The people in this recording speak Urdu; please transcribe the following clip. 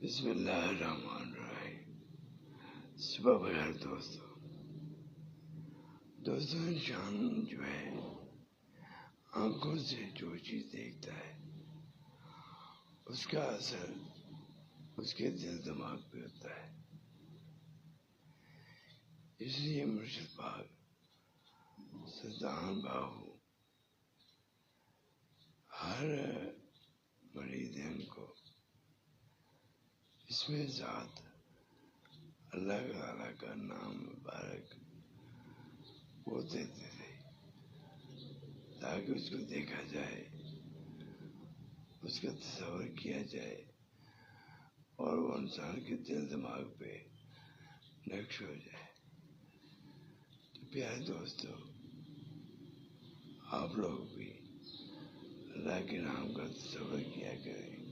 بسم اللہ الرحمن الرحیم۔ صبح بخیر دوستو انسان جو ہے آنکھوں سے جو چیز دیکھتا ہے اس کا اثر اس کے دل دماغ پہ ہوتا ہے۔ اس لیے مرشد پاک سلطان باہو ہر مریدین کو اس میں ذات اللہ تعالیٰ کا نام مبارک وہ دیتے تھے تاکہ اس کو دیکھا جائے، اس کا تصور کیا جائے اور وہ انسان کے دل دماغ پہ نقش ہو جائے۔ تو پیارے دوستو، آپ لوگ بھی اللہ کے نام کا تصور کیا کریں۔